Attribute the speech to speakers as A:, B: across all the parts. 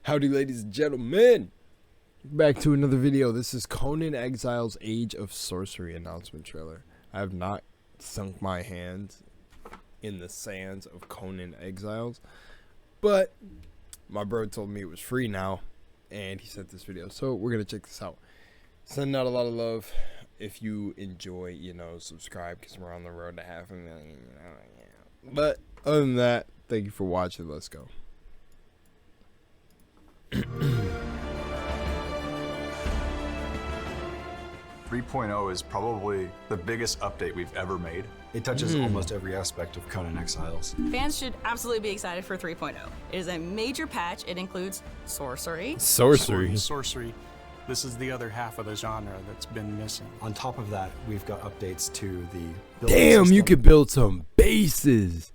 A: Howdy, ladies and gentlemen. Back to another video. This is Conan Exiles Age of Sorcery announcement trailer. I have not sunk my hands in the sands of Conan Exiles, but my bro told me it was free now, and he sent this video, so we're gonna check this out. Sending out a lot of love. If you enjoy, subscribe, because we're on the road to 500,000. But other than that, thank you for watching. Let's go.
B: 3.0 is probably the biggest update we've ever made. It touches almost every aspect of Conan Exiles.
C: Fans should absolutely be excited for 3.0. It is a major patch. It includes sorcery.
D: Sorcery. This is the other half of the genre that's been missing.
B: On top of that, we've got updates to the building
A: Damn,
B: system.
A: you could build some bases.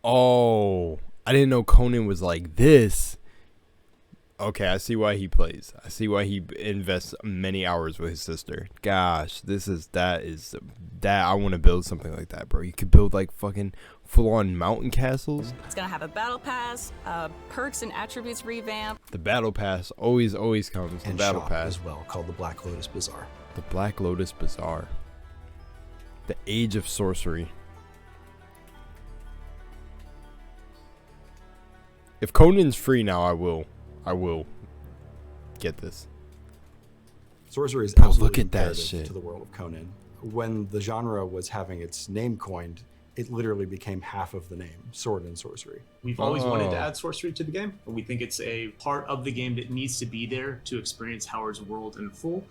A: Oh, I didn't know Conan was like this. Okay, I see why he plays. I see why he invests many hours with his sister. Gosh, that I want to build something like that, bro. You could build like fucking full-on mountain castles.
C: It's gonna have a battle pass, perks and attributes revamp.
A: The battle pass always comes. The
B: and
A: battle
B: shop
A: pass
B: as well, called the Black Lotus Bazaar.
A: The Black Lotus Bazaar. The Age of Sorcery. If Conan's free now, I will get this.
B: Sorcery is
A: Bro,
B: absolutely
A: look at that
B: imperative
A: shit.
B: to the world of Conan. When the genre was having its name coined, it literally became half of the name, sword and sorcery.
E: We've always wanted to add sorcery to the game, but we think it's a part of the game that needs to be there to experience Howard's world in full.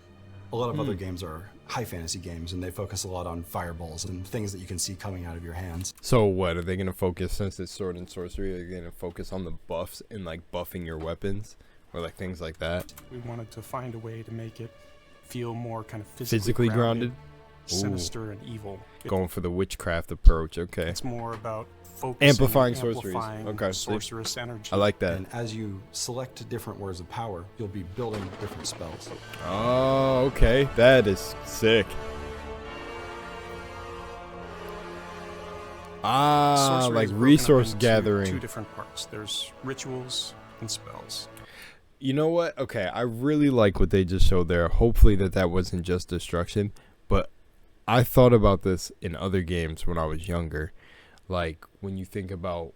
B: A lot of other games are high fantasy games, and they focus a lot on fireballs and things that you can see coming out of your hands.
A: So what, are they going to focus, since it's sword and sorcery, are they going to focus on the buffs and like buffing your weapons or like things like that?
D: We wanted to find a way to make it feel more kind of
A: Physically grounded?
D: sinister and evil.
A: Going for the witchcraft approach. Okay.
D: It's more about focusing,
A: Amplifying sorceries. Okay.
D: sorcerous energy.
A: I like that.
B: And as you select different words of power, you'll be building different spells.
A: Oh, okay. That is sick. Ah,
D: Sorcery
A: like
D: is broken up
A: resource
D: into
A: gathering.
D: Two different parts. There's rituals and spells.
A: You know what? Okay, I really like what they just showed there. Hopefully that wasn't just destruction, but I thought about this in other games when I was younger. Like when you think about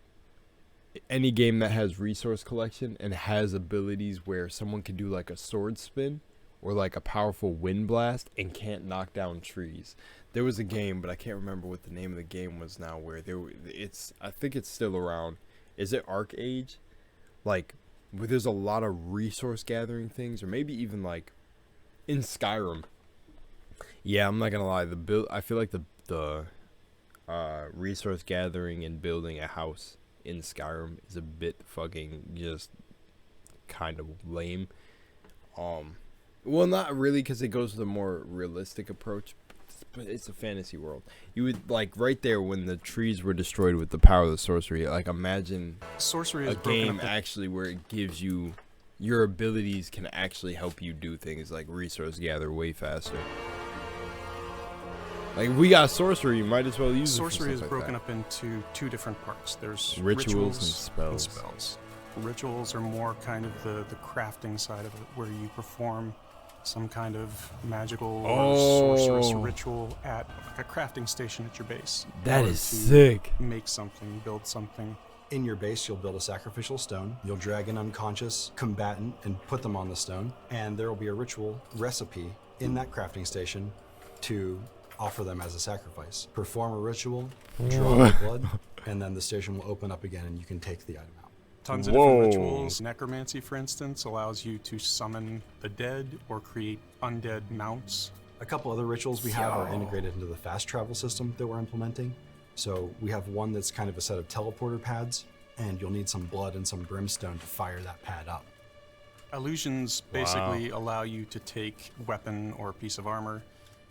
A: any game that has resource collection and has abilities where someone can do like a sword spin or like a powerful wind blast and can't knock down trees. There was a game, but I can't remember what the name of the game was now, where I think it's still around. Is it Arc Age? Like where there's a lot of resource gathering things, or maybe even like in Skyrim. Yeah, I'm not gonna lie. I feel like the resource gathering and building a house in Skyrim is a bit fucking just kind of lame. Well, not really, because it goes with a more realistic approach, but it's a fantasy world. You would like right there when the trees were destroyed with the power of the sorcery. Like imagine
D: Sorcery
A: a
D: is broken
A: game
D: up
A: actually where it gives you your abilities can actually help you do things like resource gather way faster. Like if we got sorcery, you might as well use
D: Sorcery
A: it
D: is
A: for stuff
D: broken
A: like
D: up into two different parts. There's
A: Rituals and spells.
D: spells. Rituals are more kind of the crafting side of it, where you perform some kind of magical or sorcerous ritual at a crafting station at your base.
A: That
D: in order
A: is
D: to
A: sick.
D: Make something, build something.
B: In your base, you'll build a sacrificial stone. You'll drag an unconscious combatant and put them on the stone. And there will be a ritual recipe in that crafting station to offer them as a sacrifice. Perform a ritual, draw the blood, and then the station will open up again and you can take the item out.
D: Tons of different rituals. Necromancy, for instance, allows you to summon the dead or create undead mounts.
B: A couple other rituals we have are integrated into the fast travel system that we're implementing. So we have one that's kind of a set of teleporter pads, and you'll need some blood and some brimstone to fire that pad up.
D: Illusions basically allow you to take a weapon or a piece of armor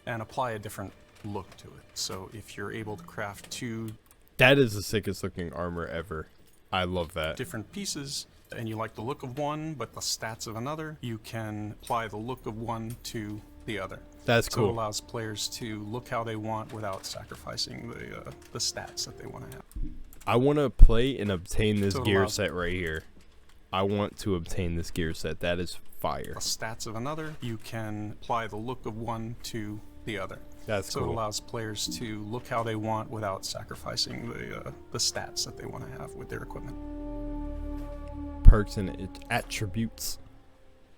D: and apply a different look to it. So if you're able to craft two
A: That is the sickest looking armor ever. I love that.
D: different pieces and you like the look of one but the stats of another, you can apply the look of one to the other.
A: That's
D: So it
A: cool.
D: allows players to look how they want without sacrificing the stats that they want to have.
A: I want to play and obtain this
D: So it
A: gear
D: allows-
A: set right here. I want to obtain this gear set. That is fire.
D: The stats of another, you can apply the look of one to the other.
A: That's
D: so
A: cool.
D: it allows players to look how they want without sacrificing the stats that they want to have with their equipment.
A: Perks and attributes.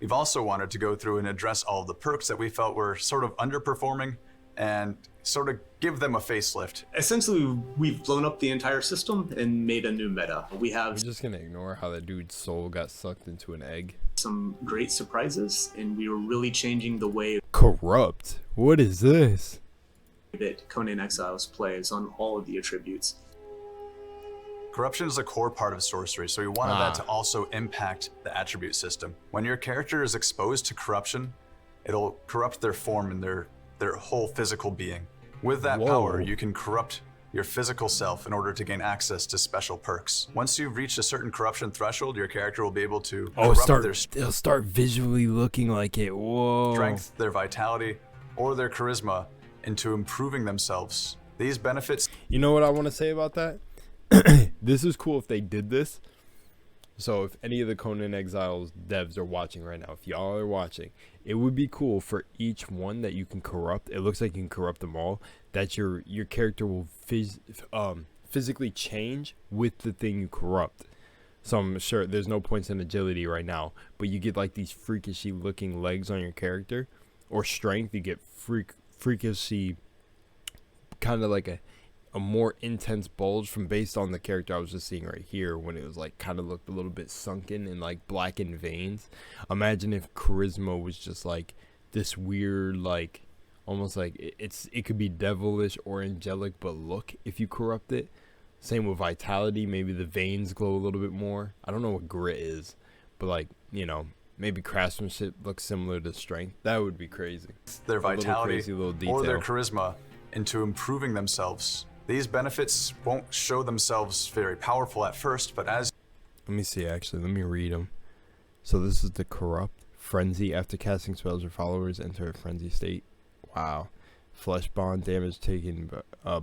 F: We've also wanted to go through and address all of the perks that we felt were sort of underperforming and sort of give them a facelift.
E: Essentially, we've blown up the entire system and made a new meta. We have
A: We're just gonna ignore how that dude's soul got sucked into an egg.
E: some great surprises, and we were really changing the way
A: Corrupt? What is this?
E: that Conan Exiles plays on all of the attributes.
F: Corruption is a core part of sorcery, so we wanted that to also impact the attribute system. When your character is exposed to corruption, it'll corrupt their form and their whole physical being. With that power, you can corrupt your physical self in order to gain access to special perks. Once you've reached a certain corruption threshold, your character will be able to corrupt their
A: it'll start visually looking like it. Whoa.
F: strength, their vitality, or their charisma into improving themselves. These benefits.
A: You know what I want to say about that? This is cool if they did this. So if any of the Conan Exiles devs are watching right now, if y'all are watching, it would be cool for each one that you can corrupt. It looks like you can corrupt them all. That your character will physically change with the thing you corrupt. So I'm sure there's no points in agility right now, but you get like these freakishly looking legs on your character, or strength. You get freakishly kind of like a more intense bulge from based on the character I was just seeing right here, when it was like kind of looked a little bit sunken and like blackened veins. Imagine if charisma was just like this weird, like almost like it could be devilish or angelic, but look, if you corrupt it. Same with vitality, maybe the veins glow a little bit more. I don't know what grit is, but like, you know, maybe craftsmanship looks similar to strength. That would be crazy.
F: Their vitality
A: little
F: or their charisma into improving themselves. These benefits won't show themselves very powerful at first, but as...
A: Let me see, actually. Let me read them. So this is the corrupt. Frenzy. After casting spells, your followers enter a frenzy state. Wow. Flesh bond. Damage taken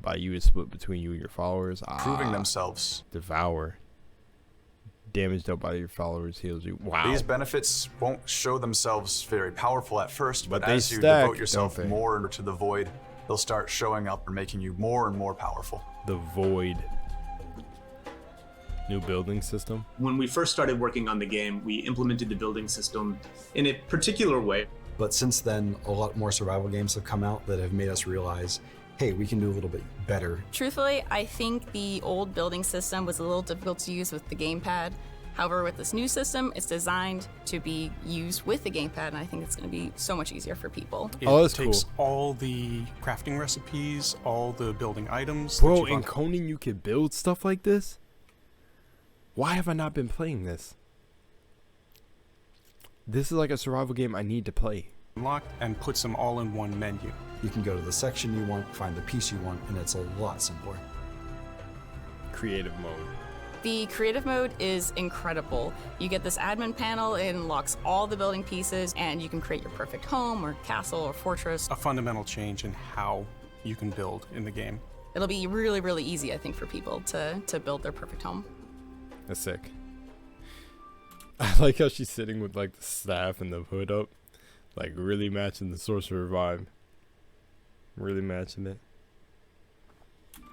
A: by you is split between you and your followers.
F: Improving themselves.
A: Devour. Damage dealt by your followers heals you. Wow.
F: These benefits won't show themselves very powerful at first, but
A: they
F: as you
A: stack,
F: devote yourself
A: don't they?
F: more into the void, they'll start showing up and making you more and more powerful.
A: The void. New building system.
E: When we first started working on the game, we implemented the building system in a particular way.
B: But since then, a lot more survival games have come out that have made us realize, hey, we can do a little bit better.
C: Truthfully, I think the old building system was a little difficult to use with the gamepad. However, with this new system, it's designed to be used with the gamepad, and I think it's going to be so much easier for people.
D: It
A: that's
D: takes
A: cool.
D: all the crafting recipes, all the building items.
A: Bro,
D: that you've
A: in Conan you could build stuff like this? Why have I not been playing this? This is like a survival game I need to play.
D: unlocked and puts them all in one menu.
B: You can go to the section you want, find the piece you want, and it's a lot simpler.
A: Creative mode.
C: The creative mode is incredible. You get this admin panel, it unlocks all the building pieces, and you can create your perfect home or castle or fortress.
D: A fundamental change in how you can build in the game.
C: It'll be really, really easy, I think, for people to build their perfect home.
A: That's sick. I like how she's sitting with like the staff and the hood up. Like really matching the sorcerer vibe. Really matching it.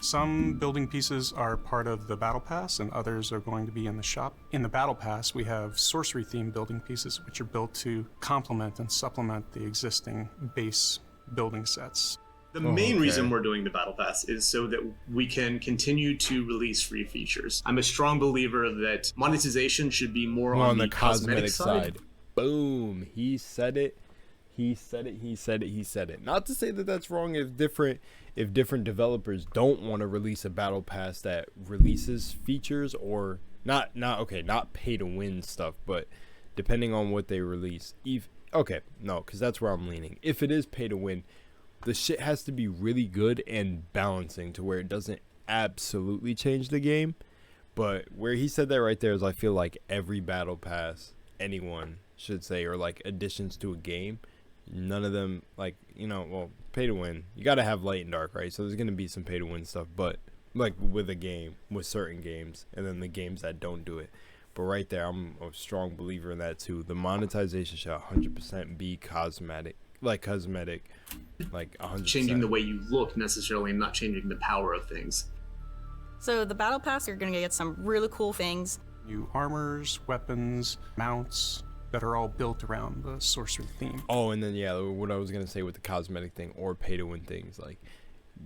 D: Some building pieces are part of the Battle Pass and others are going to be in the shop. In the Battle Pass, we have sorcery themed building pieces which are built to complement and supplement the existing base building sets.
E: The main reason we're doing the Battle Pass is so that we can continue to release free features. I'm a strong believer that monetization should be more on the cosmetic side.
A: Boom. He said it. He said it. He said it. He said it. Not to say that that's wrong if different developers don't want to release a battle pass that releases features or not pay to win stuff, but depending on what they release. Because that's where I'm leaning. If it is pay to win, the shit has to be really good and balancing to where it doesn't absolutely change the game. But where he said that right there is I feel like every battle pass anyone should say, or like additions to a game, none of them pay to win. You got to have light and dark, right? So there's going to be some pay to win stuff, but like with a game, with certain games, and then the games that don't do it. But right there, I'm a strong believer in that too. The monetization should 100% be cosmetic, like 100%.
E: Changing the way you look necessarily, and not changing the power of things.
C: So the Battle Pass, you're going to get some really cool things.
D: New armors, weapons, mounts that are all built around the sorcery theme.
A: Oh, and then what I was gonna say with the cosmetic thing or pay to win things, like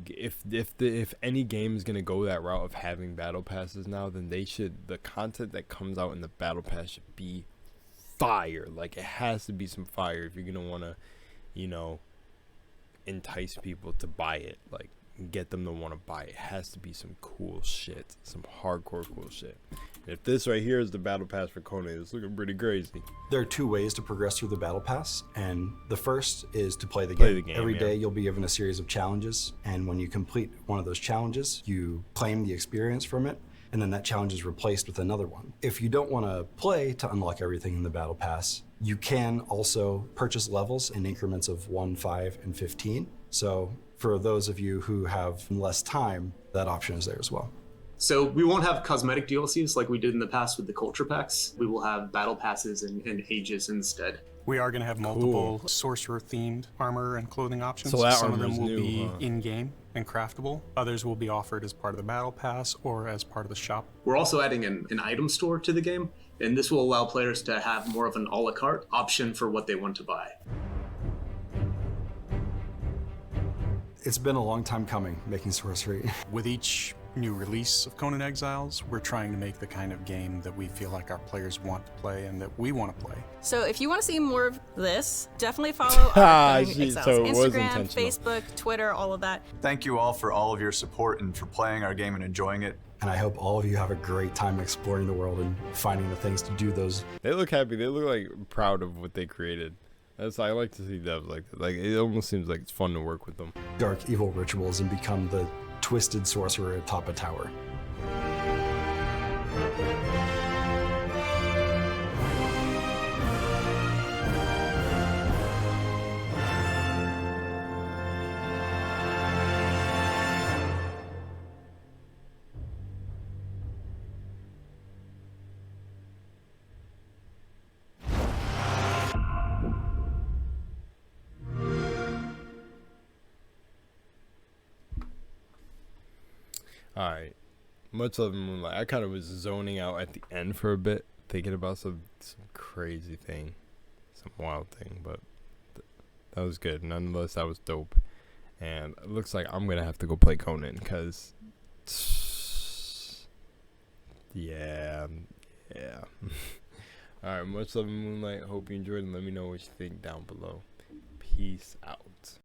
A: if any game is gonna go that route of having battle passes now, then the content that comes out in the battle pass should be fire. Like, it has to be some fire if you're gonna wanna, entice people to buy it. Like, get them to want to buy it. It has to be some cool shit, some hardcore cool shit. And if this right here is the battle pass for Conan, it's looking pretty crazy.
B: There are 2 ways to progress through the battle pass, and the first is to play the game. Every day you'll be given a series of challenges, and when you complete one of those challenges, you claim the experience from it, and then that challenge is replaced with another one. If you don't want to play to unlock everything in the battle pass, you can also purchase levels in increments of 1, 5, and 15. So for those of you who have less time, that option is there as well.
E: So we won't have cosmetic DLCs like we did in the past with the culture packs. We will have battle passes and ages instead.
D: We are going to have multiple sorcerer-themed armor and clothing options.
A: So that
D: some of them
A: armor's
D: will
A: new,
D: be
A: huh?
D: in-game and craftable. Others will be offered as part of the battle pass or as part of the shop.
E: We're also adding an item store to the game, and this will allow players to have more of an a la carte option for what they want to buy.
B: It's been a long time coming, making Sorcery.
D: With each new release of Conan Exiles, we're trying to make the kind of game that we feel like our players want to play and that we want to play.
C: So if you want to see more of this, definitely follow our Conan Exiles.
A: So it was
C: Instagram,
A: intentional.
C: Facebook, Twitter, all of that.
F: Thank you all for all of your support and for playing our game and enjoying it.
B: And I hope all of you have a great time exploring the world and finding the things to do those.
A: They look happy. They look like proud of what they created. I like to see devs like that. Like, it almost seems like it's fun to work with them.
B: Dark evil rituals and become the twisted sorcerer atop a tower.
A: Alright. Much Love and Moonlight. I kind of was zoning out at the end for a bit, thinking about some crazy thing. Some wild thing, but that was good. Nonetheless, that was dope. And it looks like I'm going to have to go play Conan, because... Yeah. Alright, Much Love and Moonlight. Hope you enjoyed, and let me know what you think down below. Peace out.